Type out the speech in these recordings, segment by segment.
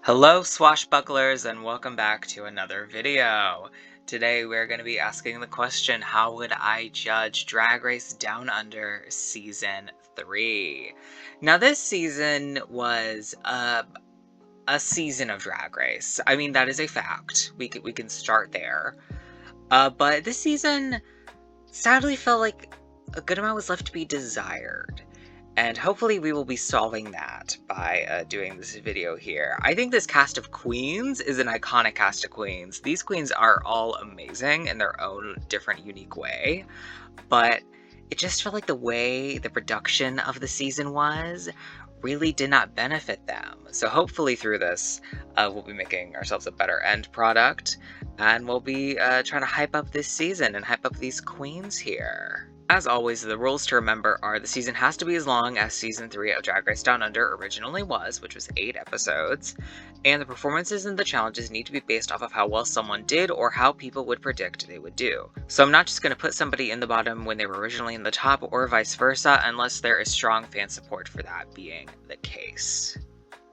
Hello, swashbucklers, and welcome back to another video. Today we're going to be asking the question, how would I judge Drag Race Down Under Season 3? Now, this season was a season of Drag Race. I mean, that is a fact. We can start there. But this season sadly felt like a good amount was left to be desired. And hopefully we will be solving that by doing this video here. I think this cast of queens is an iconic cast of queens. These queens are all amazing in their own different, unique way. But it just felt like the way the production of the season was really did not benefit them. So hopefully through this, we'll be making ourselves a better end product. And we'll be trying to hype up this season and hype up these queens here. As always, the rules to remember are the season has to be as long as Season 3 of Drag Race Down Under originally was, which was 8 episodes, and the performances and the challenges need to be based off of how well someone did or how people would predict they would do. So I'm not just going to put somebody in the bottom when they were originally in the top or vice versa unless there is strong fan support for that being the case.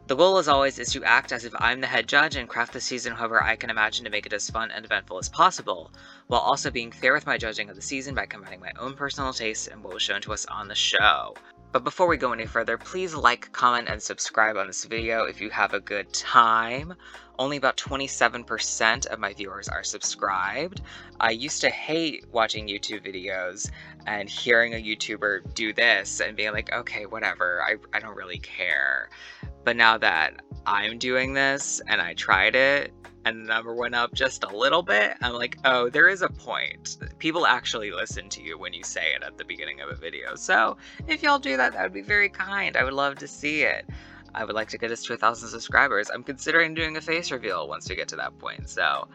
The goal, as always, is to act as if I'm the head judge and craft the season however I can imagine to make it as fun and eventful as possible, while also being fair with my judging of the season by combining my own personal tastes and what was shown to us on the show. But before we go any further, please like, comment, and subscribe on this video if you have a good time. Only about 27% of my viewers are subscribed. I used to hate watching YouTube videos and hearing a YouTuber do this and being like, okay, whatever, I don't really care. But now that I'm doing this and I tried it and the number went up just a little bit, I'm like, oh, there is a point. People actually listen to you when you say it at the beginning of a video. So if y'all do that, that would be very kind. I would love to see it. I would like to get us to 1,000 subscribers. I'm considering doing a face reveal once we get to that point. So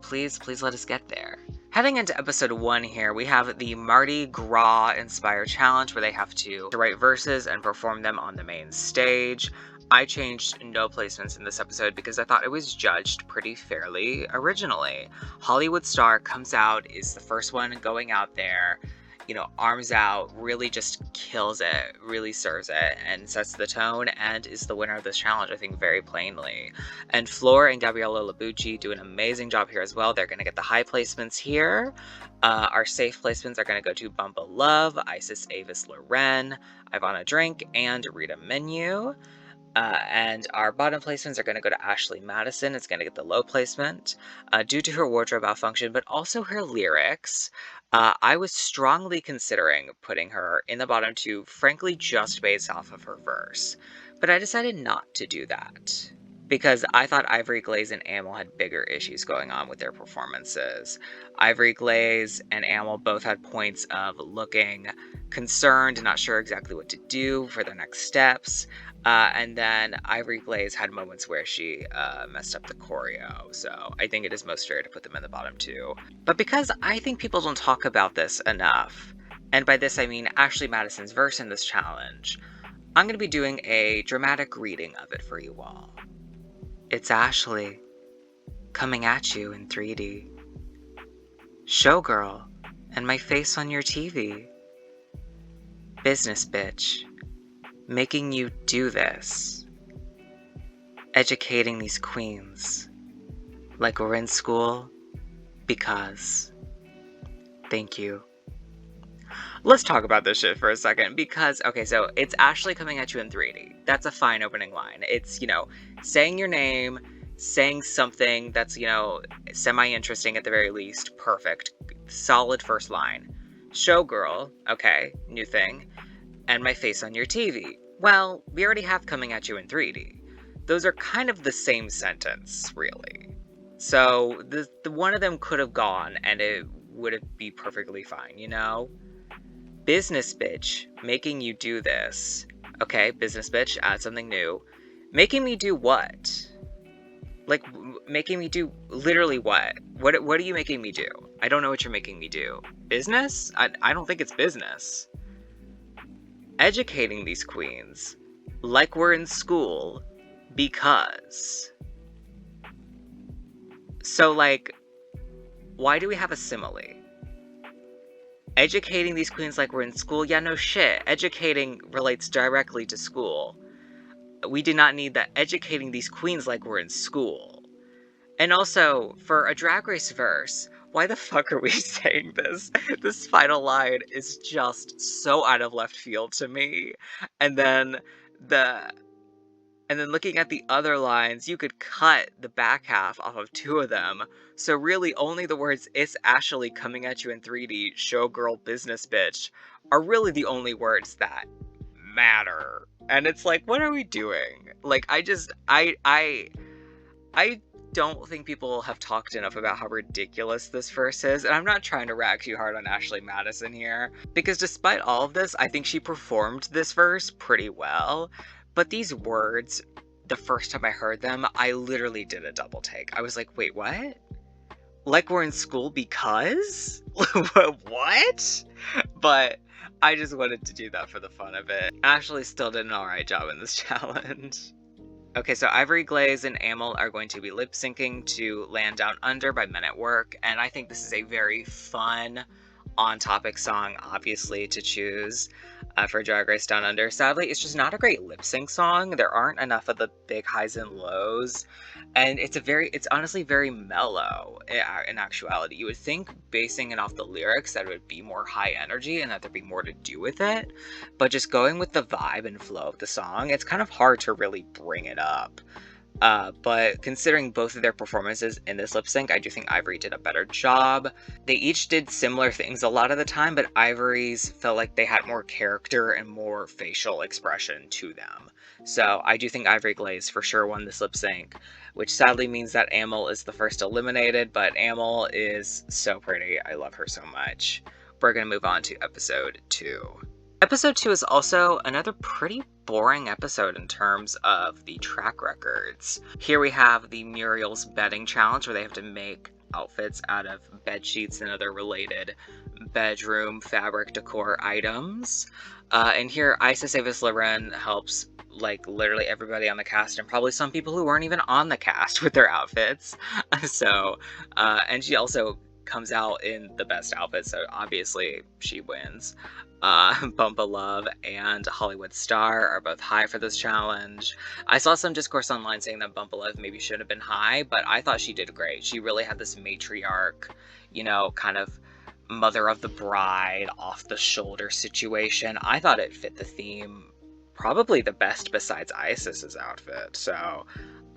please let us get there. Heading into episode 1 here, we have the Mardi Gras Inspire Challenge where they have to write verses and perform them on the main stage. I changed no placements in this episode because I thought it was judged pretty fairly originally. Hollywood Star comes out, is the first one going out there, you know, arms out, really just kills it, really serves it, and sets the tone, and is the winner of this challenge, I think, very plainly. And Floor and Gabriella Labucci do an amazing job here as well. They're going to get the high placements here. Our safe placements are going to go to Bumba Love, Isis Avis Loren, Ivana Drink, and Rita Menu. And our bottom placements are going to go to Ashley Madison. It's going to get the low placement due to her wardrobe malfunction, but also her lyrics. I was strongly considering putting her in the bottom 2, frankly, just based off of her verse. But I decided not to do that because I thought Ivory Glaze and Amel had bigger issues going on with their performances. Ivory Glaze and Amel both had points of looking concerned and not sure exactly what to do for their next steps. And then Ivory Glaze had moments where she messed up the choreo, so I think it is most fair to put them in the bottom 2. But because I think people don't talk about this enough, and by this I mean Ashley Madison's verse in this challenge, I'm going to be doing a dramatic reading of it for you all. It's Ashley, coming at you in 3D. Showgirl, and my face on your TV. Business bitch. Making you do this. Educating these queens. Like we're in school. Because. Thank you. Let's talk about this shit for a second. Because, okay, so it's Ashley coming at you in 3D. That's a fine opening line. It's, you know, saying your name, saying something that's, you know, semi-interesting at the very least. Perfect. Solid first line. Showgirl. Okay, new thing. And my face on your TV. Well, we already have coming at you in 3D. Those are kind of the same sentence, really. So, the one of them could have gone, and it would be perfectly fine, you know? Business bitch, making you do this. Okay, business bitch, add something new. Making me do what? Like, making me do literally what? What are you making me do? I don't know what you're making me do. Business? I don't think it's business. Educating these queens like we're in school because. So, like, why do we have a simile? Educating these queens like we're in school? Yeah, no shit. Educating relates directly to school. We do not need that educating these queens like we're in school. And also, for a Drag Race verse, why the fuck are we saying this? This final line is just so out of left field to me. And then looking at the other lines, you could cut the back half off of 2 of them. So really only the words "It's Ashley coming at you in 3D, showgirl business bitch" are really the only words that matter. And it's like, what are we doing? Like, I don't think people have talked enough about how ridiculous this verse is, and I'm not trying to rag too hard on Ashley Madison here, because despite all of this, I think she performed this verse pretty well, but these words, the first time I heard them, I literally did a double take. I was like, wait, what? Like we're in school because? What? But I just wanted to do that for the fun of it. Ashley still did an alright job in this challenge. Okay, so Ivory Glaze and Amel are going to be lip-syncing to Land Down Under by Men at Work, and I think this is a very fun, on-topic song, obviously, to choose for Drag Race Down Under. Sadly, it's just not a great lip-sync song. There aren't enough of the big highs and lows, and it's honestly very mellow in actuality. You would think, basing it off the lyrics, that it would be more high energy and that there'd be more to do with it, but just going with the vibe and flow of the song, it's kind of hard to really bring it up. But considering both of their performances in this lip sync, I do think Ivory did a better job. They each did similar things a lot of the time, but Ivory's felt like they had more character and more facial expression to them. So I do think Ivory Glaze for sure won this lip sync, which sadly means that Amel is the first eliminated, but Amel is so pretty. I love her so much. We're gonna move on to episode 2. Episode 2 is also another pretty boring episode in terms of the track records. Here we have the Muriel's bedding challenge, where they have to make outfits out of bed sheets and other related bedroom fabric decor items. And here Isis Avis Loren helps like literally everybody on the cast, and probably some people who weren't even on the cast, with their outfits. So, and she also comes out in the best outfit, so obviously she wins. Bumpa Love and Hollywood Star are both high for this challenge. I saw some discourse online saying that Bumpa Love maybe should have been high, but I thought she did great. She really had this matriarch, you know, kind of mother of the bride, off the shoulder situation. I thought it fit the theme probably the best besides Isis's outfit, so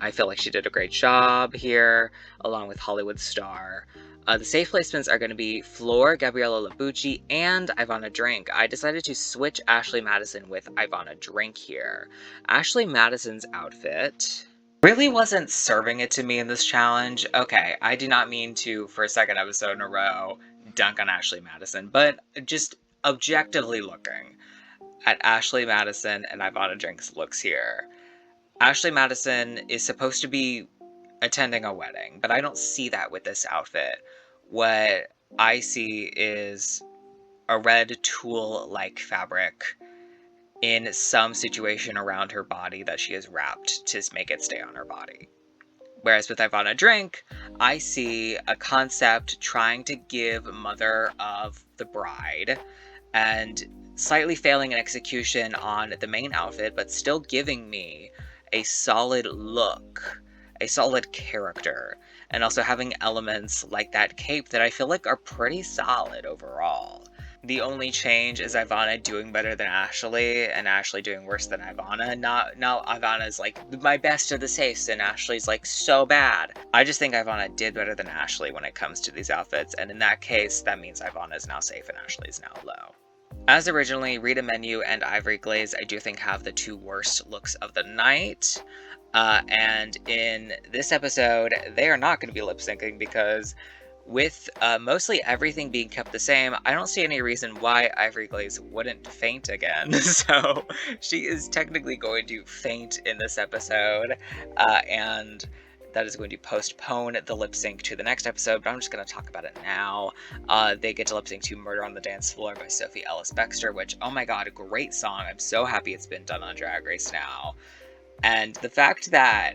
I feel like she did a great job here, along with Hollywood Star. The safe placements are going to be Floor, Gabriella Labucci, and Ivana Drink. I decided to switch Ashley Madison with Ivana Drink here. Ashley Madison's outfit really wasn't serving it to me in this challenge. Okay, I do not mean to, for a second episode in a row, dunk on Ashley Madison, but just objectively looking at Ashley Madison and Ivana Drink's looks here. Ashley Madison is supposed to be attending a wedding, but I don't see that with this outfit. What I see is a red tulle-like fabric in some situation around her body that she has wrapped to make it stay on her body. Whereas with Ivana Drink, I see a concept trying to give mother of the bride and slightly failing in execution on the main outfit, but still giving me a solid look, a solid character, and also having elements like that cape that I feel like are pretty solid overall. The only change is Ivana doing better than Ashley, and Ashley doing worse than Ivana. Now Ivana's like my best of the safes, and Ashley's like so bad. I just think Ivana did better than Ashley when it comes to these outfits, and in that case, that means Ivana is now safe and Ashley is now low. As originally, Rita Menu and Ivory Glaze I do think have the two worst looks of the night. And in this episode, they are not going to be lip syncing because with mostly everything being kept the same, I don't see any reason why Ivory Glaze wouldn't faint again. So she is technically going to faint in this episode, and that is going to postpone the lip sync to the next episode, but I'm just going to talk about it now. They get to lip sync to Murder on the Dance Floor by Sophie Ellis-Bextor, which, oh my god, a great song. I'm so happy it's been done on Drag Race now. And the fact that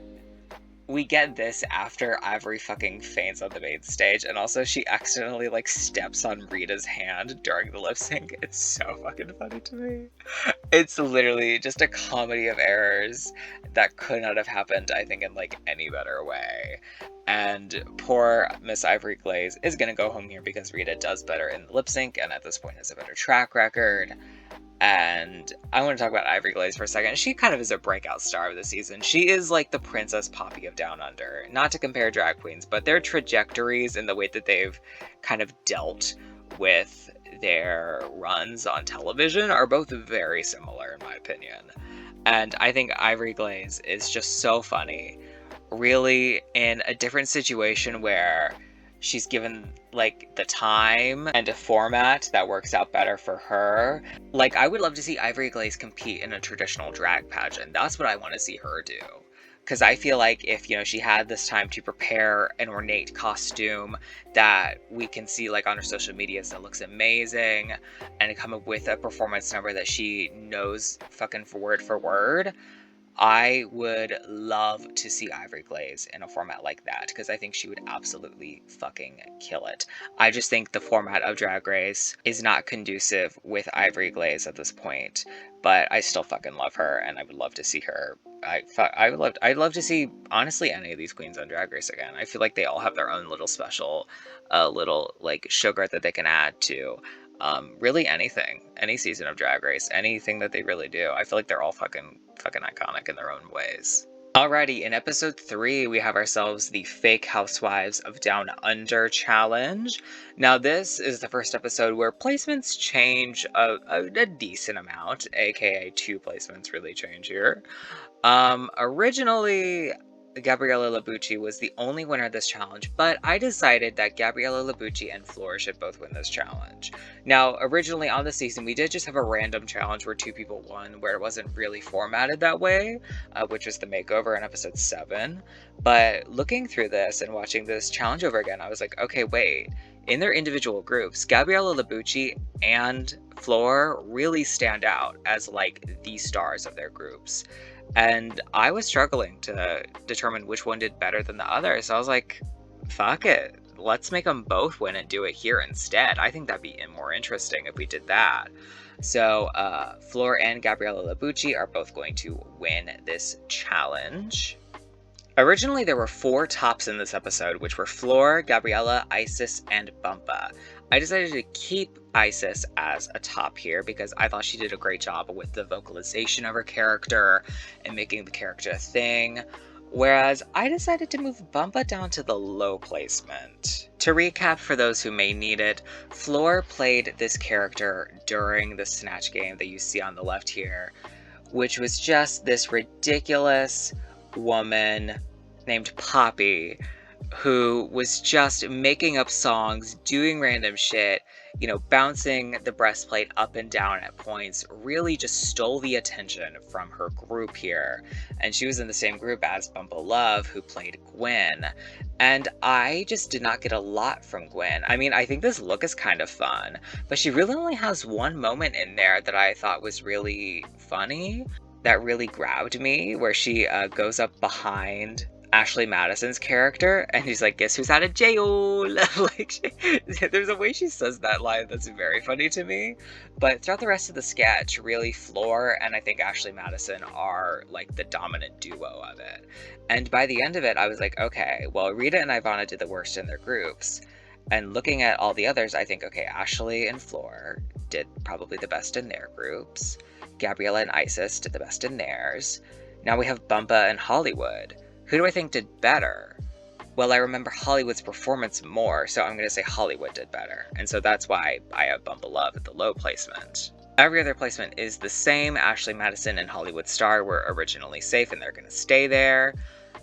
we get this after Ivory fucking faints on the main stage, and also she accidentally like steps on Rita's hand during the lip sync. It's so fucking funny to me. It's literally just a comedy of errors that could not have happened, I think, in like any better way. And poor Miss Ivory Glaze is gonna go home here because Rita does better in the lip sync and at this point has a better track record. And I want to talk about Ivory Glaze for a second. She kind of is a breakout star of the season. She is like the Princess Poppy of Down Under. Not to compare drag queens, but their trajectories and the way that they've kind of dealt with their runs on television are both very similar, in my opinion. And I think Ivory Glaze is just so funny. Really in a different situation where she's given like the time and a format that works out better for her. Like, I would love to see Ivory Glaze compete in a traditional drag pageant. That's what I want to see her do. Because I feel like if, you know, she had this time to prepare an ornate costume that we can see like on her social medias that looks amazing and come up with a performance number that she knows fucking word for word, I would love to see Ivory Glaze in a format like that because I think she would absolutely fucking kill it. I just think the format of Drag Race is not conducive with Ivory Glaze at this point, but I still fucking love her and I would love to see her. I'd love to see honestly any of these queens on Drag Race again. I feel like they all have their own little special, little like sugar that they can add to really anything, any season of Drag Race, anything that they really do. I feel like they're all fucking iconic in their own ways. Alrighty, in episode 3, we have ourselves the Fake Housewives of Down Under challenge. Now, this is the first episode where placements change a decent amount, aka 2 placements really change here. Originally, Gabriella Labucci was the only winner of this challenge, but I decided that Gabriella Labucci and Flora should both win this challenge. Now, originally on the season, we did just have a random challenge where 2 people won, where it wasn't really formatted that way, which was the makeover in episode 7. But looking through this and watching this challenge over again, I was like, okay, wait. In their individual groups, Gabriella Labucci and Flora really stand out as like the stars of their groups. And I was struggling to determine which one did better than the other. So I was like, fuck it. Let's make them both win and do it here instead. I think that'd be more interesting if we did that. So Flor and Gabriella Labucci are both going to win this challenge. Originally, there were 4 tops in this episode, which were Flor, Gabriella, Isis, and Bumpa. I decided to keep Isis as a top here because I thought she did a great job with the vocalization of her character and making the character a thing, whereas I decided to move Bumpa down to the low placement. To recap for those who may need it, Flor played this character during the Snatch Game that you see on the left here, which was just this ridiculous woman named Poppy who was just making up songs, doing random shit, you know, bouncing the breastplate up and down at points, really just stole the attention from her group here. And she was in the same group as Bumpa Love, who played Gwen. And I just did not get a lot from Gwen. I mean, I think this look is kind of fun, but she really only has one moment in there that I thought was really funny, that really grabbed me, where she goes up behind Ashley Madison's character and he's like, guess who's out of jail? Like, there's a way she says that line that's very funny to me. But throughout the rest of the sketch, really Flor and I think Ashley Madison are like the dominant duo of it. And by the end of it, I was like, okay, well, Rita and Ivana did the worst in their groups. And looking at all the others, I think, okay, Ashley and Flor did probably the best in their groups. Gabriella and Isis did the best in theirs. Now we have Bumpa and Hollywood. Who do I think did better? Well, I remember Hollywood's performance more, so I'm going to say Hollywood did better. And so that's why I have Bumpa Love at the low placement. Every other placement is the same. Ashley Madison and Hollywood Star were originally safe and they're going to stay there.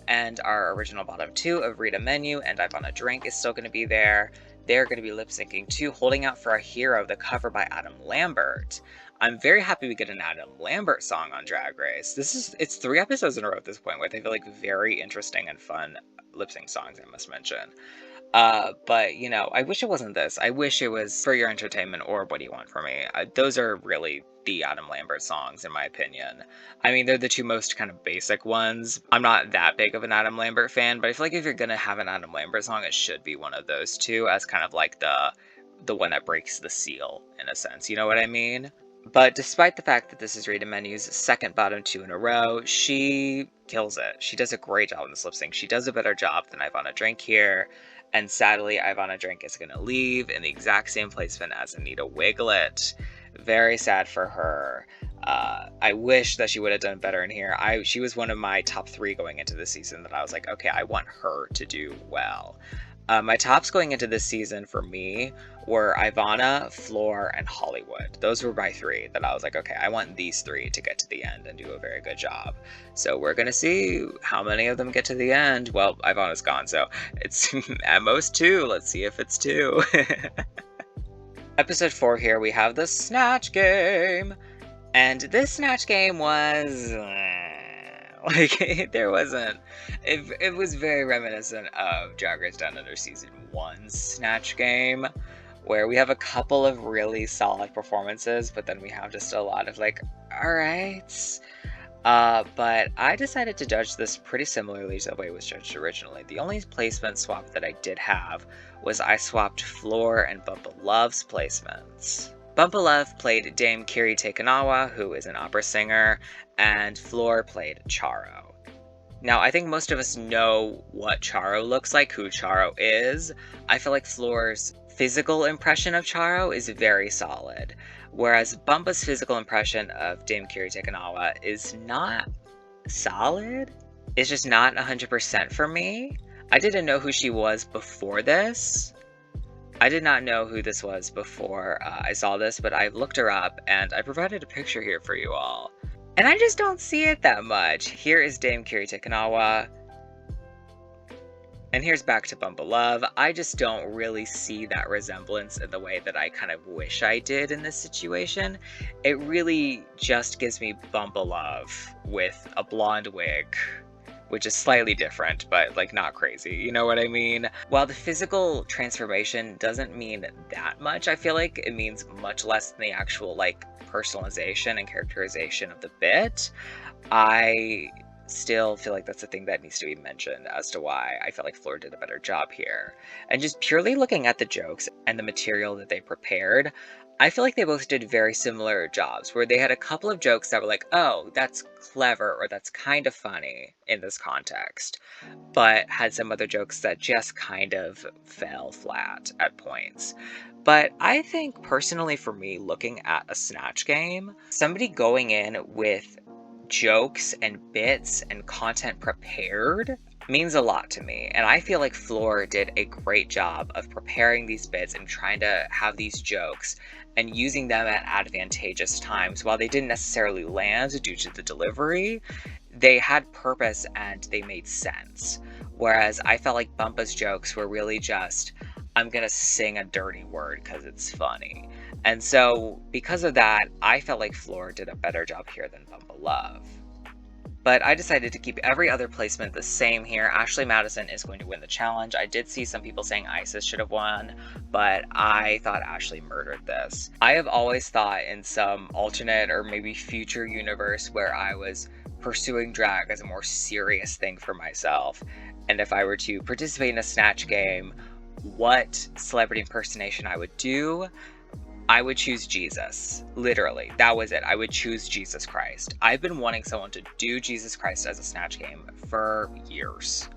And our original bottom 2 of Rita Menu and Ivana Drink is still going to be there. They're going to be lip syncing to Holding Out for a Hero, the cover by Adam Lambert. I'm very happy we get an Adam Lambert song on Drag Race. It's 3 episodes in a row at this point with I feel like very interesting and fun lip sync songs, I must mention. But you know, I wish it wasn't this. I wish it was For Your Entertainment or What Do You Want From Me. Those are really the Adam Lambert songs, in my opinion. I mean, they're the two most kind of basic ones. I'm not that big of an Adam Lambert fan, but I feel like if you're gonna have an Adam Lambert song, it should be one of those two as kind of like the one that breaks the seal, in a sense. You know what I mean? But despite the fact that this is Rita Menu's second bottom 2 in a row, she kills it. She does a great job in this lip sync. She does a better job than Ivana Drink here. And sadly, Ivana Drink is going to leave in the exact same placement as Anita Wiglet. Very sad for her. I wish that she would have done better in here. She was one of my top 3 going into the season that I was like, okay, I want her to do well. My tops going into this season for me were Ivana, Floor, and Hollywood. Those were my 3 that I was like, okay, I want these 3 to get to the end and do a very good job. So we're going to see how many of them get to the end. Well, Ivana's gone, so it's at most 2. Let's see if it's 2. Episode 4 here, we have the Snatch Game. And this Snatch Game was... like, there wasn't... It was very reminiscent of Drag Race Down Under Season 1's Snatch Game, where we have a couple of really solid performances, but then we have just a lot of, like, alright. But I decided to judge this pretty similarly to the way it was judged originally. The only placement swap that I did have was I swapped Floor and Bumpa Love's placements. Bumpa Love played Dame Kiri Takanawa, who is an opera singer, and Floor played Charo. Now, I think most of us know what Charo looks like, who Charo is. I feel like Floor's physical impression of Charo is very solid, whereas Bumpa's physical impression of Dame Kiri Takanawa is not solid. It's just not 100% for me. I didn't know who she was before this. I did not know who this was before I saw this, but I looked her up and I provided a picture here for you all. And I just don't see it that much. Here is Dame Kiri Takanawa. And here's back to Bumpa Love. I just don't really see that resemblance in the way that I kind of wish I did in this situation. It really just gives me Bumpa Love with a blonde wig, which is slightly different, but like not crazy, you know what I mean? While the physical transformation doesn't mean that much, I feel like it means much less than the actual like personalization and characterization of the bit. I still feel like that's a thing that needs to be mentioned as to why I felt like Floor did a better job here. And just purely looking at the jokes and the material that they prepared, I feel like they both did very similar jobs, where they had a couple of jokes that were like, oh, that's clever, or that's kind of funny in this context, but had some other jokes that just kind of fell flat at points. But I think, personally for me, looking at a Snatch Game, somebody going in with jokes and bits and content prepared means a lot to me, and I feel like Floor did a great job of preparing these bits and trying to have these jokes and using them at advantageous times. While they didn't necessarily land due to the delivery, they had purpose and they made sense. Whereas I felt like Bumpa's jokes were really just, I'm gonna sing a dirty word because it's funny. And so because of that, I felt like Floor did a better job here than Bumpa Love. But I decided to keep every other placement the same here. Ashley Madison is going to win the challenge. I did see some people saying Isis should have won, but I thought Ashley murdered this. I have always thought in some alternate or maybe future universe where I was pursuing drag as a more serious thing for myself, and if I were to participate in a Snatch Game, what celebrity impersonation I would do, I would choose Jesus. Literally, that was it. I would choose Jesus Christ. I've been wanting someone to do Jesus Christ as a Snatch Game for years.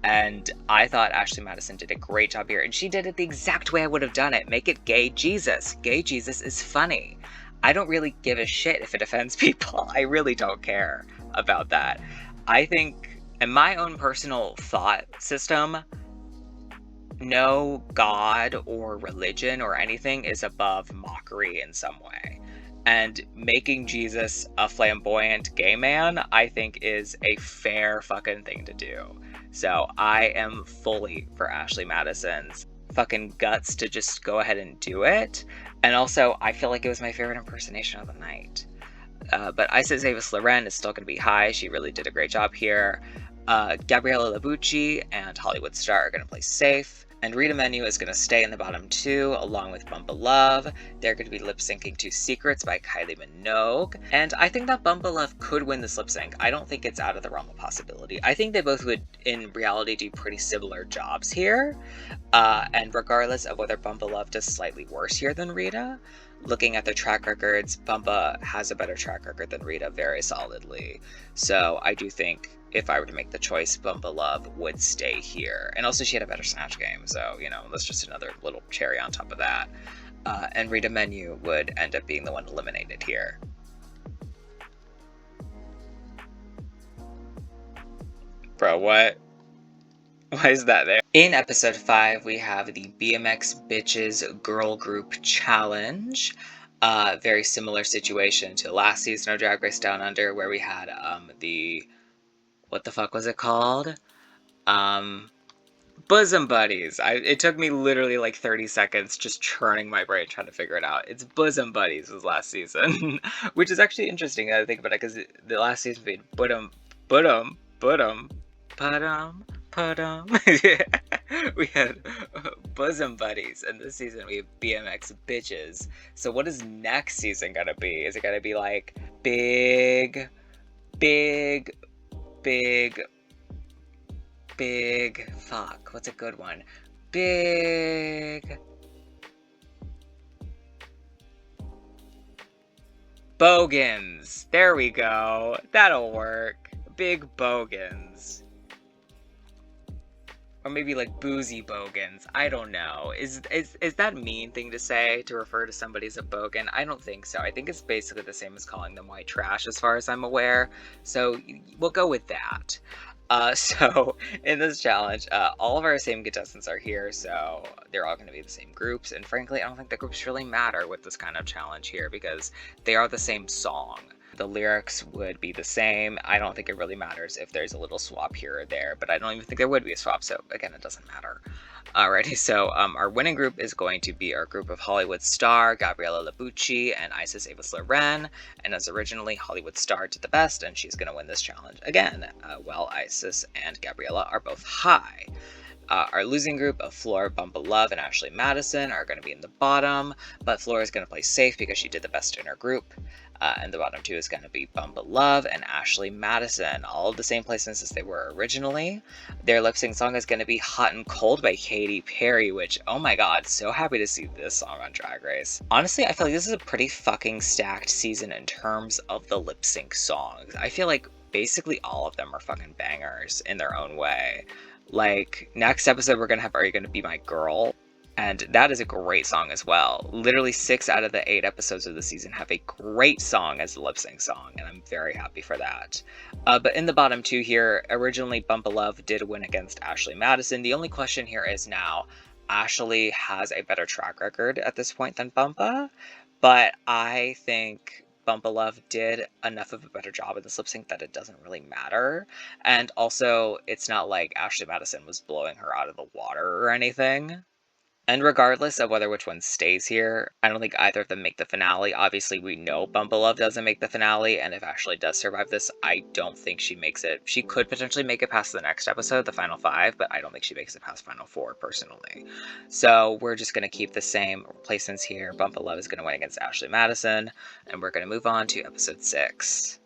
And I thought Ashley Madison did a great job here. And she did it the exact way I would have done it. Make it gay Jesus. Gay Jesus is funny. I don't really give a shit if it offends people. I really don't care about that. I think, in my own personal thought system, no god or religion or anything is above mockery in some way. And making Jesus a flamboyant gay man, I think, is a fair fucking thing to do. So I am fully for Ashley Madison's fucking guts to just go ahead and do it. And also, I feel like it was my favorite impersonation of the night. But Isis Avis Loren is still going to be high. She really did a great job here. Gabriella Labucci and Hollywood Star are going to play safe. And Rita Menu is going to stay in the bottom 2, along with Bumpa Love. They're going to be lip-syncing to Secrets by Kylie Minogue. And I think that Bumpa Love could win this lip-sync. I don't think it's out of the realm of possibility. I think they both would, in reality, do pretty similar jobs here. And regardless of whether Bumpa Love does slightly worse here than Rita, looking at their track records, Bumpa has a better track record than Rita very solidly. So I do think if I were to make the choice, Bumpa Love would stay here. And also she had a better Snatch game, so, you know, that's just another little cherry on top of that. And Rita Menu would end up being the one eliminated here. Bro, what? Why is that there? In episode 5, we have the BMX Bitches Girl Group Challenge. Very similar situation to last season of Drag Race Down Under, where we had what the fuck was it called? Bosom Buddies. It took me literally like 30 seconds just churning my brain trying to figure it out. It's Bosom Buddies was last season, which is actually interesting now to think about it, because the last season we had we had Bosom Buddies, and this season we have BMX Bitches. So what is next season gonna be? Is it gonna be like big fuck, what's a good one? Big Bogans. There we go. That'll work. Big Bogans. Or maybe like Boozy Bogans. I don't know. Is that a mean thing to say, to refer to somebody as a bogan? I don't think so. I think it's basically the same as calling them white trash as far as I'm aware. So we'll go with that. So in this challenge, all of our same contestants are here, so they're all going to be the same groups. And frankly, I don't think the groups really matter with this kind of challenge here, because they are the same song. The lyrics would be the same. I don't think it really matters if there's a little swap here or there, but I don't even think there would be a swap, so again, it doesn't matter. Alrighty, so our winning group is going to be our group of Hollywood Star, Gabriella Labucci, and Isis Avis Loren. And as originally, Hollywood Star did the best, and she's going to win this challenge again, while Isis and Gabriella are both high. Our losing group of Flora, Bumpa Love, and Ashley Madison are going to be in the bottom, but Flora is going to play safe because she did the best in her group. And the bottom 2 is going to be Bumpa Love and Ashley Madison, all of the same places as they were originally. Their lip sync song is going to be Hot and Cold by Katy Perry, which, oh my god, so happy to see this song on Drag Race. Honestly, I feel like this is a pretty fucking stacked season in terms of the lip sync songs. I feel like basically all of them are fucking bangers in their own way. Like, next episode we're gonna have Are You Gonna Be My Girl? And that is a great song as well. Literally 6 out of the 8 episodes of the season have a great song as a lip sync song, and I'm very happy for that. But in the bottom 2 here, originally Bumpa Love did win against Ashley Madison. The only question here is now, Ashley has a better track record at this point than Bumpa, but I think Bumpa Love did enough of a better job in this lip sync that it doesn't really matter. And also, it's not like Ashley Madison was blowing her out of the water or anything. And regardless of which one stays here, I don't think either of them make the finale. Obviously, we know Bumpa Love doesn't make the finale, and if Ashley does survive this, I don't think she makes it. She could potentially make it past the next episode, the final 5, but I don't think she makes it past final 4, personally. So we're just going to keep the same placements here. Bumpa Love is going to win against Ashley Madison, and we're going to move on to episode 6.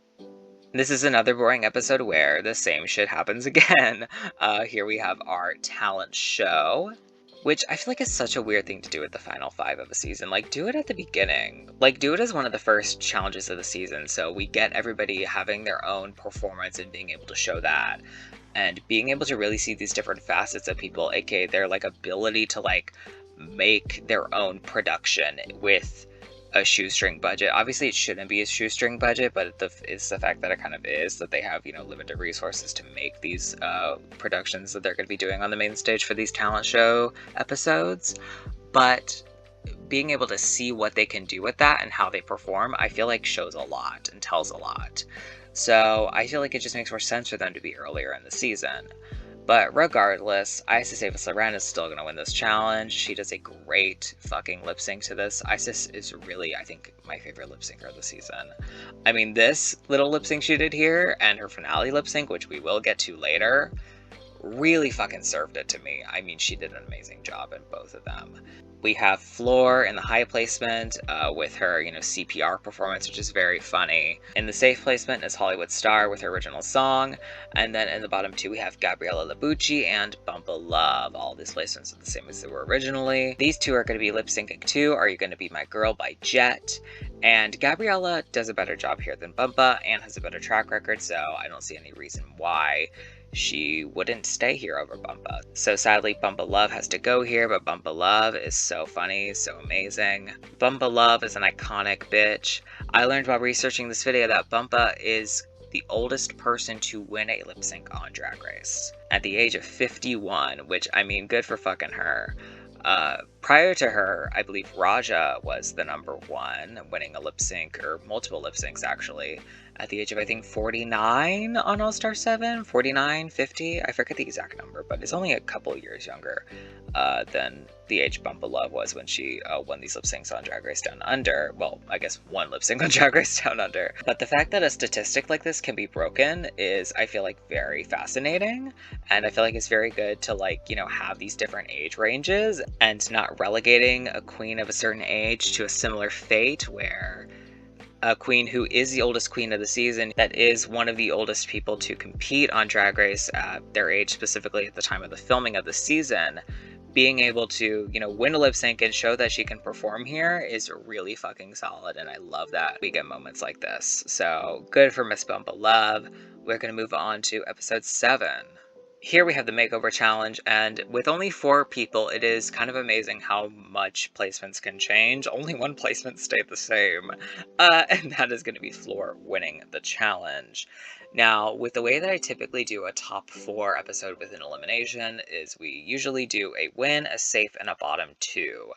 This is another boring episode where the same shit happens again. Here we have our talent show, which I feel like is such a weird thing to do at the final 5 of a season. Like, do it at the beginning. Like, do it as one of the first challenges of the season, so we get everybody having their own performance and being able to show that. And being able to really see these different facets of people, aka their, like, ability to, like, make their own production with a shoestring budget. Obviously, it shouldn't be a shoestring budget, but it's the fact that it kind of is, that they have, you know, limited resources to make these productions that they're going to be doing on the main stage for these talent show episodes. But being able to see what they can do with that and how they perform, I feel like shows a lot and tells a lot. So I feel like it just makes more sense for them to be earlier in the season. But regardless, Isis Avis Loren is still going to win this challenge. She does a great fucking lip sync to this. Isis is really, I think, my favorite lip syncer of the season. I mean, this little lip sync she did here and her finale lip sync, which we will get to later, really fucking served it to me. I mean, she did an amazing job in both of them. We have Floor in the high placement with her, CPR performance, which is very funny. In the safe placement is Hollywood Star with her original song. And then in the bottom two, we have Gabriella Labucci and Bumpa Love. All these placements are the same as they were originally. These two are going to be lip syncing too. Are You Gonna Be My Girl by Jet. And Gabriella does a better job here than Bumpa and has a better track record, so I don't see any reason why she wouldn't stay here over Bumpa. So sadly, Bumpa Love has to go here, but Bumpa Love is so funny, so amazing. Bumpa Love is an iconic bitch. I learned while researching this video that Bumpa is the oldest person to win a lip sync on Drag Race at the age of 51, which, I mean, good for fucking her. Prior to her, I believe Raja was the number one, winning a lip sync, or multiple lip syncs actually, at the age of, I think, 49 on All Star 7, 49, 50, I forget the exact number, but it's only a couple years younger than the age Bumpa Love was when she won these lip syncs on Drag Race Down Under. Well, I guess one lip sync on Drag Race Down Under. But the fact that a statistic like this can be broken is, I feel like, very fascinating. And I feel like it's very good to, like, have these different age ranges and not relegating a queen of a certain age to a similar fate where a queen who is the oldest queen of the season, that is one of the oldest people to compete on Drag Race at their age, specifically at the time of the filming of the season, being able to, win a lip sync and show that she can perform here is really fucking solid, and I love that we get moments like this. So good for Miss Bumpa Love. We're going to move on to episode 7. Here we have the makeover challenge, and with only 4 people, it is kind of amazing how much placements can change. Only one placement stayed the same, and that is going to be Floor winning the challenge. Now, with the way that I typically do a top 4 episode with an elimination is we usually do a win, a safe, and a bottom 2.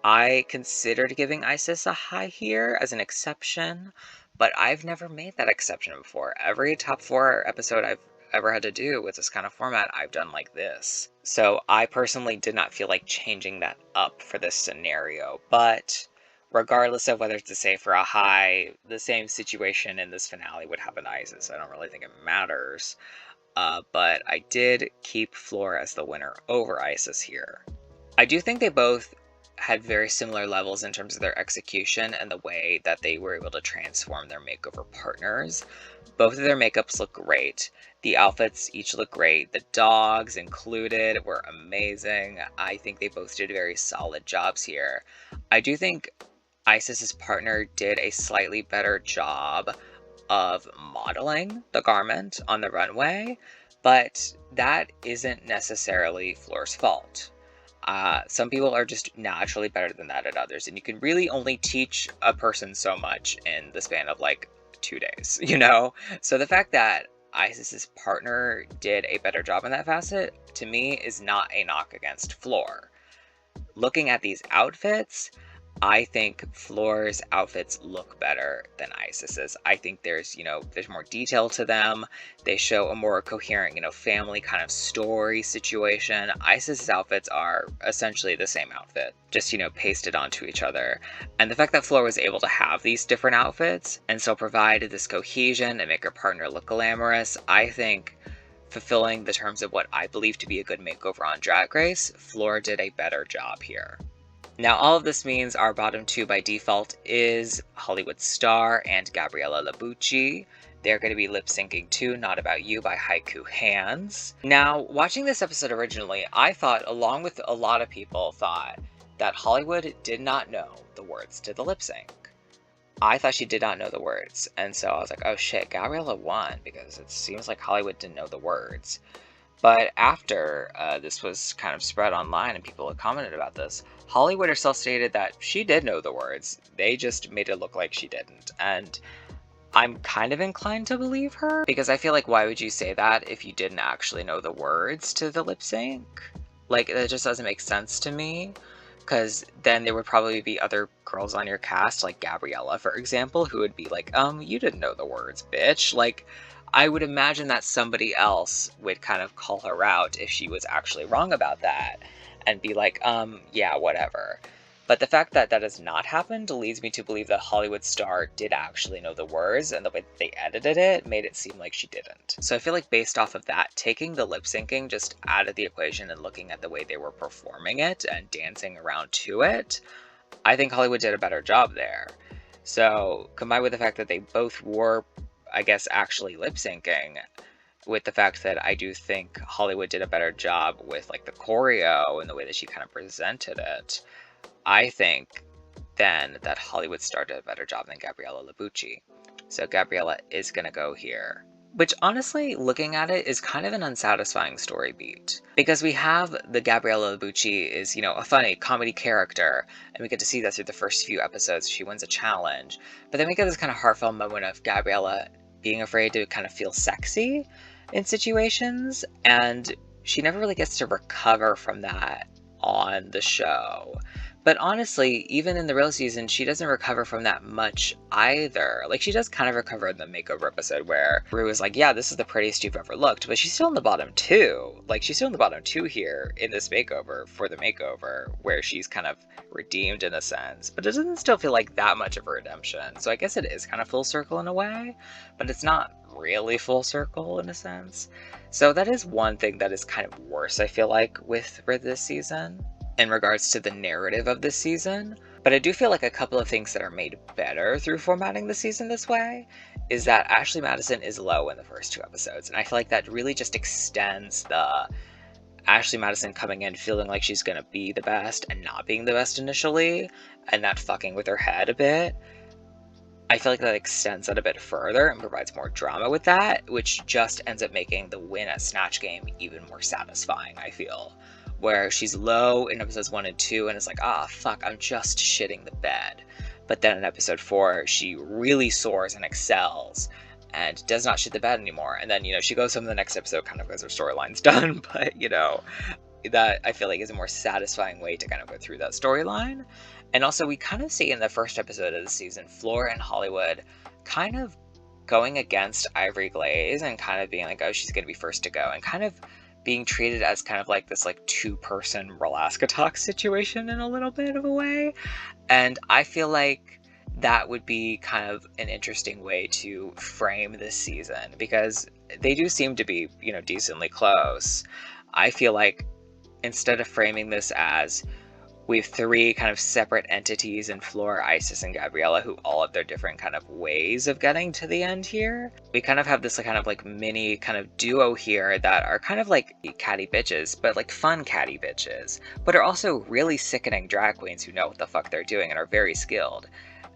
I considered giving Isis a high here as an exception, but I've never made that exception before. Every top 4 episode I've ever had to do with this kind of format, I've done like this. So I personally did not feel like changing that up for this scenario, but regardless of whether it's a safe or a high, the same situation in this finale would happen to Isis. I don't really think it matters. But I did keep Floor as the winner over Isis here. I do think they both had very similar levels in terms of their execution and the way that they were able to transform their makeover partners. Both of their makeups look great. The outfits each look great. The dogs included were amazing. I think they both did very solid jobs here. I do think Isis's partner did a slightly better job of modeling the garment on the runway, but that isn't necessarily Floor's fault. Some people are just naturally better than that at others, and you can really only teach a person so much in the span of like 2 days, So the fact that Isis's partner did a better job in that facet, to me, is not a knock against Floor. Looking at these outfits, I think Floor's outfits look better than Isis's. I think there's more detail to them. They show a more coherent, family kind of story situation. Isis's outfits are essentially the same outfit, just, pasted onto each other. And the fact that Floor was able to have these different outfits and still provide this cohesion and make her partner look glamorous, I think, fulfilling the terms of what I believe to be a good makeover on Drag Race, Floor did a better job here. Now, all of this means our bottom 2 by default is Hollywood Star and Gabriella Labucci. They're going to be lip syncing to Not About You by Haiku Hands. Now, watching this episode originally, I thought, along with a lot of people, thought that Hollywood did not know the words to the lip sync. I thought she did not know the words, and so I was like, oh shit, Gabriella won, because it seems like Hollywood didn't know the words. But after this was kind of spread online and people had commented about this, Hollywood herself stated that she did know the words. They just made it look like she didn't. And I'm kind of inclined to believe her, because I feel like, why would you say that if you didn't actually know the words to the lip sync? Like, that just doesn't make sense to me. Because then there would probably be other girls on your cast, like Gabriella, for example, who would be like, you didn't know the words, bitch. Like, I would imagine that somebody else would kind of call her out if she was actually wrong about that and be like, yeah, whatever. But the fact that that has not happened leads me to believe that Hollywood Star did actually know the words, and the way that they edited it made it seem like she didn't. So I feel like based off of that, taking the lip syncing just out of the equation and looking at the way they were performing it and dancing around to it, I think Hollywood did a better job there. So combined with the fact that they both were, I guess, actually lip syncing, with the fact that I do think Hollywood did a better job with like the choreo and the way that she kind of presented it, I think then that Hollywood Star did a better job than Gabriella Labucci. So Gabriella is going to go here. Which honestly, looking at it, is kind of an unsatisfying story beat. Because we have the Gabriella Labucci is, you know, a funny comedy character, and we get to see that through the first few episodes. She wins a challenge. But then we get this kind of heartfelt moment of Gabriella being afraid to kind of feel sexy in situations, and she never really gets to recover from that on the show. But honestly, even in the real season, she doesn't recover from that much either. Like, she does kind of recover in the makeover episode where Rue is like, yeah, this is the prettiest you've ever looked, but she's still in the bottom two. Like, she's still in the bottom two here in this makeover for the makeover, where she's kind of redeemed in a sense. But it doesn't still feel like that much of a redemption. So I guess it is kind of full circle in a way, but it's not really full circle in a sense. So that is one thing that is kind of worse, I feel like, with this season, in regards to the narrative of this season. But I do feel like a couple of things that are made better through formatting the season this way is that Ashley Madison is low in the first two episodes, and I feel like that really just extends the Ashley Madison coming in feeling like she's gonna be the best and not being the best initially, and that fucking with her head a bit. I feel like that extends that a bit further and provides more drama with that, which just ends up making the win at Snatch Game even more satisfying, I feel. Where she's low in episodes 1 and 2 and it's like, ah, fuck, I'm just shitting the bed. But then in episode 4, she really soars and excels and does not shit the bed anymore. And then, you know, she goes home in the next episode kind of because her storyline's done. But, you know, that I feel like is a more satisfying way to kind of go through that storyline. And also we kind of see in the first episode of the season, Fleur and Hollywood kind of going against Ivory Glaze and kind of being like, oh, she's going to be first to go. And kind of being treated as kind of like this like two-person Rolaska Talk situation in a little bit of a way. And I feel like that would be kind of an interesting way to frame this season because they do seem to be, you know, decently close. I feel like instead of framing this as we have three kind of separate entities in Fleur, Isis, and Gabriella who all have their different kind of ways of getting to the end here. We kind of have this kind of like mini kind of duo here that are kind of like catty bitches, but like fun catty bitches, but are also really sickening drag queens who know what the fuck they're doing and are very skilled.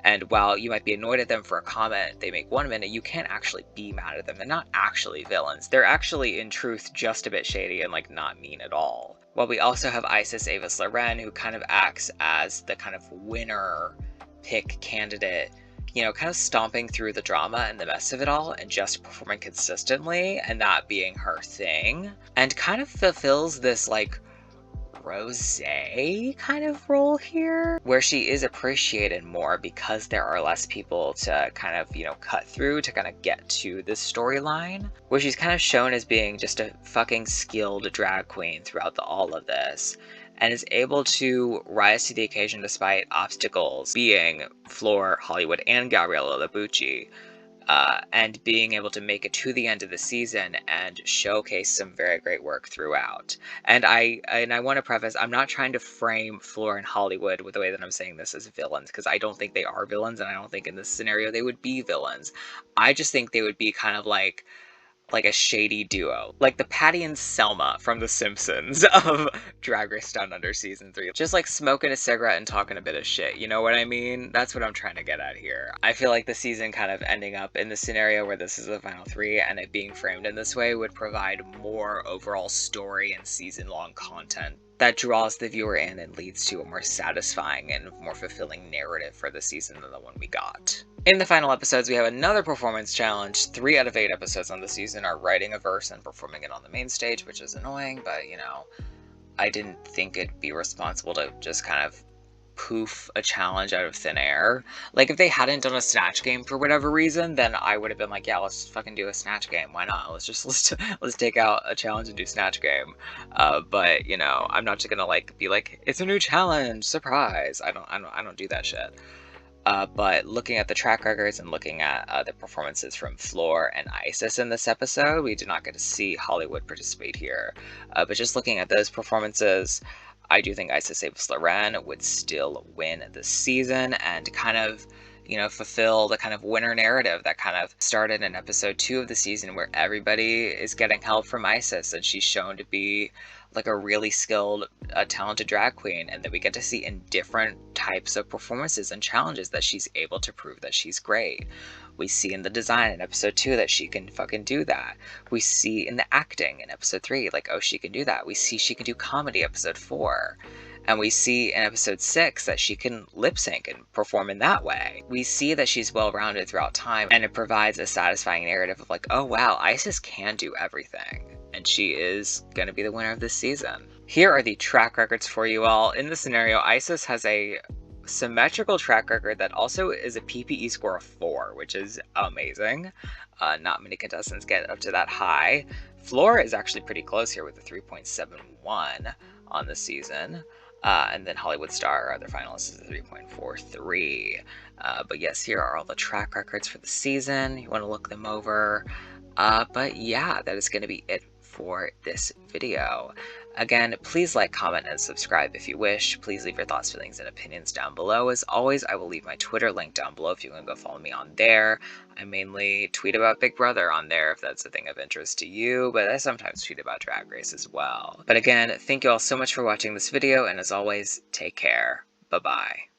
And while you might be annoyed at them for a comment they make 1 minute, you can't actually be mad at them. They're not actually villains. They're actually, in truth, just a bit shady and like not mean at all. While we also have Isis Avis Loren, who kind of acts as the kind of winner pick candidate, you know, kind of stomping through the drama and the mess of it all and just performing consistently and that being her thing. And kind of fulfills this like rosé kind of role here, where she is appreciated more because there are less people to kind of, you know, cut through to kind of get to this storyline, where she's kind of shown as being just a fucking skilled drag queen throughout all of this, and is able to rise to the occasion despite obstacles, being Fleur, Hollywood, and Gabriella Labucci. And being able to make it to the end of the season and showcase some very great work throughout. And I want to preface, I'm not trying to frame Fleur and Hollywood with the way that I'm saying this as villains, because I don't think they are villains, and I don't think in this scenario they would be villains. I just think they would be kind of like a shady duo, like the Patty and Selma from The Simpsons of Drag Race Down Under season 3. Just like smoking a cigarette and talking a bit of shit, you know what I mean? That's what I'm trying to get at here. I feel like the season kind of ending up in the scenario where this is the final 3 and it being framed in this way would provide more overall story and season-long content that draws the viewer in and leads to a more satisfying and more fulfilling narrative for the season than the one we got. In the final episodes, we have another performance challenge. 3 out of 8 episodes on the season are writing a verse and performing it on the main stage, which is annoying, but, you know, I didn't think it'd be responsible to just kind of poof a challenge out of thin air. Like, if they hadn't done a Snatch game for whatever reason, then I would have been like, yeah, let's fucking do a Snatch game. Why not? Let's take out a challenge and do Snatch game. But you know, I'm not just gonna like be like, it's a new challenge, surprise. I don't do that shit. But looking at the track records and looking at the performances from Floor and Isis in this episode, we did not get to see Hollywood participate here. But just looking at those performances, I do think Isis Avis Loren would still win this season and kind of, you know, fulfill the kind of winner narrative that kind of started in episode 2 of the season, where everybody is getting help from Isis and she's shown to be like a really skilled, talented drag queen, and that we get to see in different types of performances and challenges that she's able to prove that she's great. We see in the design in episode 2 that she can fucking do that. We see in the acting in episode 3, like, oh, she can do that. We see she can do comedy episode 4. And we see in episode 6 that she can lip sync and perform in that way. We see that she's well rounded throughout time, and it provides a satisfying narrative of like, oh wow, Isis can do everything. And she is going to be the winner of this season. Here are the track records for you all. In this scenario, Isis has a symmetrical track record that also is a PPE score of 4, which is amazing. Not many contestants get up to that high. Floor is actually pretty close here with a 3.71 on the season. And then Hollywood Star, our other finalist, is a 3.43. But yes, here are all the track records for the season. You want to look them over. But yeah, that is going to be it for this video. Again, please like, comment, and subscribe if you wish. Please leave your thoughts, feelings, and opinions down below. As always, I will leave my Twitter link down below if you want to go follow me on there. I mainly tweet about Big Brother on there if that's a thing of interest to you, but I sometimes tweet about Drag Race as well. But again, thank you all so much for watching this video, and as always, take care. Bye-bye.